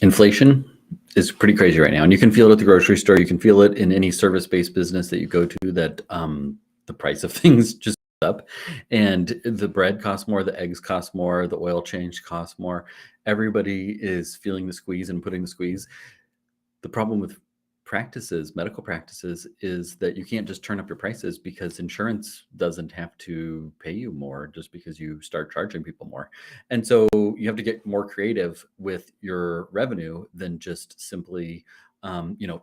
Inflation is pretty crazy right now, and you can feel it at the grocery store. You can feel it in any service-based business that you go to. That the price of things just goes up, and the bread costs more, the eggs cost more, the oil change costs more. Everybody is feeling the squeeze and putting the squeeze. The problem with medical practices, is that you can't just turn up your prices because insurance doesn't have to pay you more just because you start charging people more. And so you have to get more creative with your revenue than just simply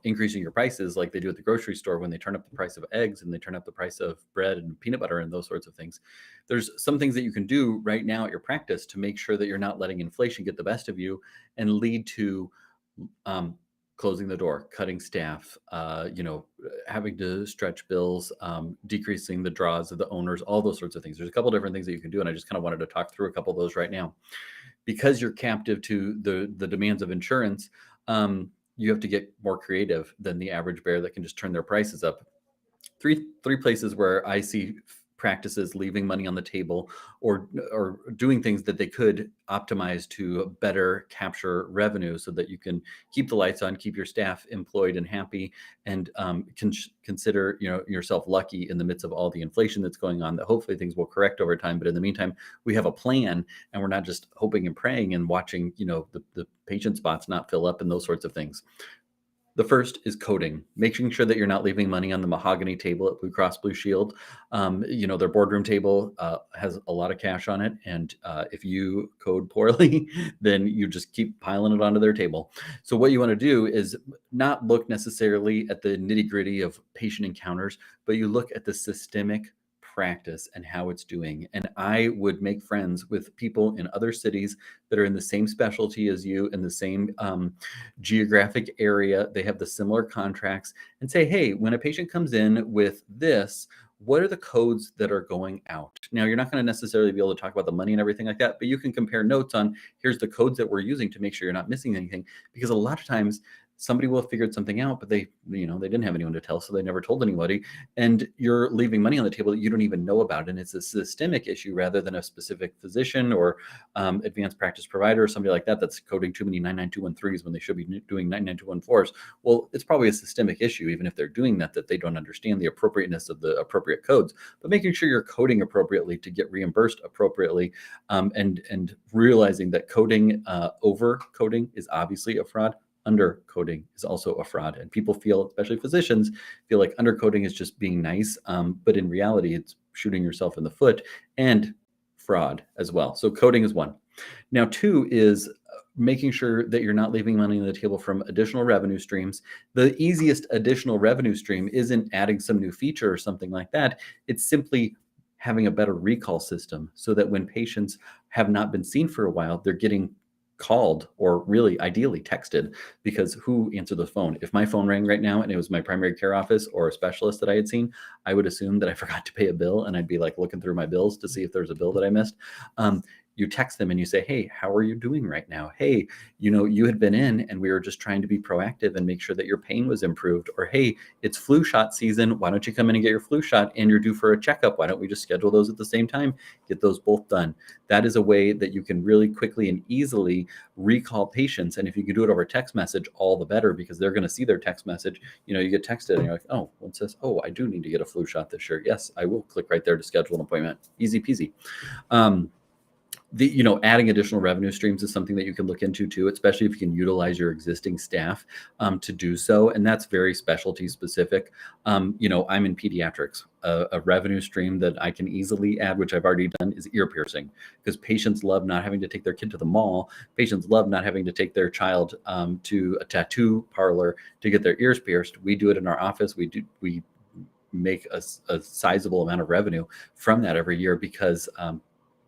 increasing your prices like they do at the grocery store when they turn up the price of eggs and they turn up the price of bread and peanut butter and those sorts of things. There's some things that you can do right now at your practice to make sure that you're not letting inflation get the best of you and lead to um, closing the door, cutting staff, having to stretch bills, decreasing the draws of the owners, all those sorts of things. There's a couple different things that you can do, and I just kind of wanted to talk through a couple of those right now. Because you're captive to the demands of insurance, you have to get more creative than the average bear that can just turn their prices up. Three places where I see practices leaving money on the table or doing things that they could optimize to better capture revenue so that you can keep the lights on, keep your staff employed and happy, and consider yourself lucky in the midst of all the inflation that's going on, that hopefully things will correct over time. But in the meantime, we have a plan, and we're not just hoping and praying and watching the patient spots not fill up and those sorts of things. The first is coding, making sure that you're not leaving money on the mahogany table at Blue Cross Blue Shield. Their boardroom table has a lot of cash on it. And if you code poorly, then you just keep piling it onto their table. So what you want to do is not look necessarily at the nitty gritty of patient encounters, but you look at the systemic practice and how it's doing. And I would make friends with people in other cities that are in the same specialty as you, in the same geographic area. They have the similar contracts, and say, hey, when a patient comes in with this, what are the codes that are going out? Now, you're not going to necessarily be able to talk about the money and everything like that, but you can compare notes on, here's the codes that we're using to make sure you're not missing anything. Because a lot of times somebody will have figured something out, but they didn't have anyone to tell, so they never told anybody. And you're leaving money on the table that you don't even know about. And it's a systemic issue rather than a specific physician or advanced practice provider or somebody like that that's coding too many 99213s when they should be doing 99214s. Well, it's probably a systemic issue, even if they're doing that they don't understand the appropriateness of the appropriate codes. But making sure you're coding appropriately to get reimbursed appropriately, and realizing that coding, over coding, is obviously a fraud. Undercoding is also a fraud, and people feel, especially physicians, feel like undercoding is just being nice, but in reality, it's shooting yourself in the foot and fraud as well. So coding is one. Now, two is making sure that you're not leaving money on the table from additional revenue streams. The easiest additional revenue stream isn't adding some new feature or something like that. It's simply having a better recall system so that when patients have not been seen for a while, they're getting called, or really ideally texted, because who answered the phone? If my phone rang right now and it was my primary care office or a specialist that I had seen, I would assume that I forgot to pay a bill, and I'd be like looking through my bills to see if there's a bill that I missed. You text them and you say, hey, how are you doing right now? Hey, you had been in and we were just trying to be proactive and make sure that your pain was improved. Or, hey, it's flu shot season. Why don't you come in and get your flu shot, and you're due for a checkup? Why don't we just schedule those at the same time? Get those both done. That is a way that you can really quickly and easily recall patients. And if you can do it over text message, all the better, because they're going to see their text message. You get texted and you're like, oh, what's this? Oh, I do need to get a flu shot this year. Yes, I will click right there to schedule an appointment. Easy peasy. Adding additional revenue streams is something that you can look into too, especially if you can utilize your existing staff to do so. And that's very specialty specific. I'm in pediatrics. A revenue stream that I can easily add, which I've already done, is ear piercing, because patients love not having to take their kid to the mall. Patients love not having to take their child to a tattoo parlor to get their ears pierced. We do it in our office. We make a sizable amount of revenue from that every year, because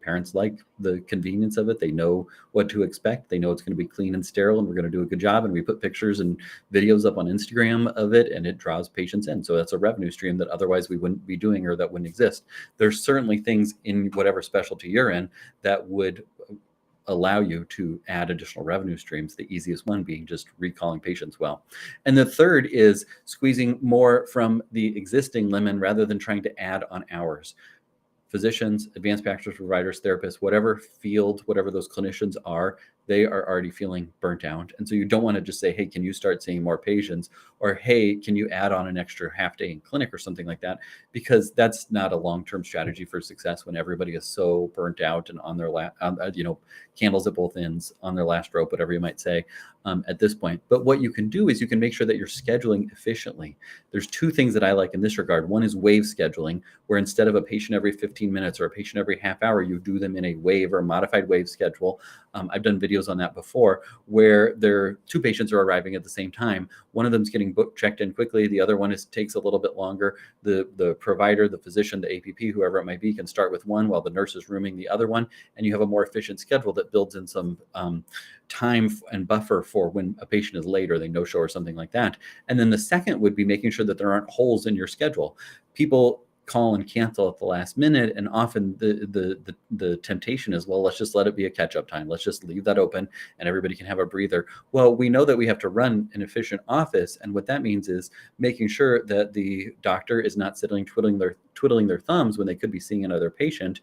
parents like the convenience of it. They know what to expect. They know it's going to be clean and sterile, and we're going to do a good job. And we put pictures and videos up on Instagram of it, and it draws patients in. So that's a revenue stream that otherwise we wouldn't be doing, or that wouldn't exist. There's certainly things in whatever specialty you're in that would allow you to add additional revenue streams, the easiest one being just recalling patients well. And the third is squeezing more from the existing lemon rather than trying to add on hours. Physicians, advanced practice providers, therapists, whatever field, whatever those clinicians are, they are already feeling burnt out. And so you don't want to just say, hey, can you start seeing more patients? Or, hey, can you add on an extra half day in clinic or something like that? Because that's not a long-term strategy for success when everybody is so burnt out and on their candles at both ends, on their last rope, whatever you might say, at this point. But what you can do is you can make sure that you're scheduling efficiently. There's two things that I like in this regard. One is wave scheduling, where instead of a patient every 15 minutes or a patient every half hour, you do them in a wave or modified wave schedule. I've done videos on that before, where two patients are arriving at the same time. One of them's getting checked in quickly. The other one takes a little bit longer. The provider, the physician, the APP, whoever it might be, can start with one while the nurse is rooming the other one, and you have a more efficient schedule that builds in some time and buffer for when a patient is late or they no-show or something like that. And then the second would be making sure that there aren't holes in your schedule. People call and cancel at the last minute, and often the temptation is, well, let's just let it be a catch-up time. Let's just leave that open and everybody can have a breather. Well, we know that we have to run an efficient office, and what that means is making sure that the doctor is not sitting twiddling their thumbs when they could be seeing another patient,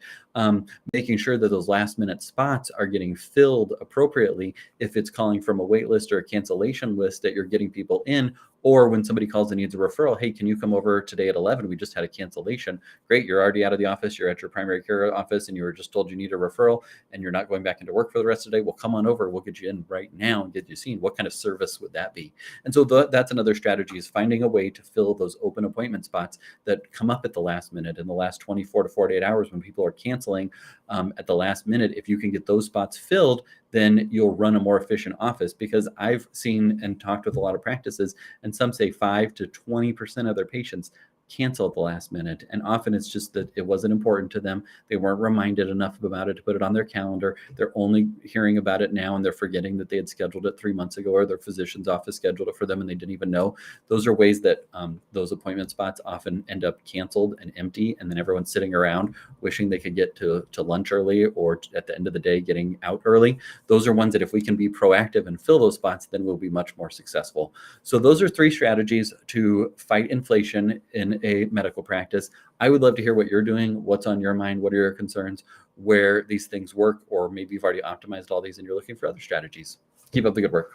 making sure that those last minute spots are getting filled appropriately. If it's calling from a wait list or a cancellation list, that you're getting people in, or when somebody calls and needs a referral, hey, can you come over today at 11? We just had a cancellation. Great, you're already out of the office, you're at your primary care office, and you were just told you need a referral, and you're not going back into work for the rest of the day. Well, come on over, we'll get you in right now and get you seen. What kind of service would that be? And so that's another strategy, is finding a way to fill those open appointment spots that come up at the last minute, in the last 24 to 48 hours when people are canceling at the last minute. If you can get those spots filled, then you'll run a more efficient office. Because I've seen and talked with a lot of practices, and some say 5 to 20% of their patients cancel at the last minute. And often it's just that it wasn't important to them. They weren't reminded enough about it to put it on their calendar. They're only hearing about it now, and they're forgetting that they had scheduled it 3 months ago, or their physician's office scheduled it for them and they didn't even know. Those are ways that those appointment spots often end up canceled and empty, and then everyone's sitting around wishing they could get to lunch early, or at the end of the day getting out early. Those are ones that if we can be proactive and fill those spots, then we'll be much more successful. So those are 3 strategies to fight inflation in a medical practice. I would love to hear what you're doing, what's on your mind, what are your concerns, where these things work, or maybe you've already optimized all these and you're looking for other strategies. Keep up the good work.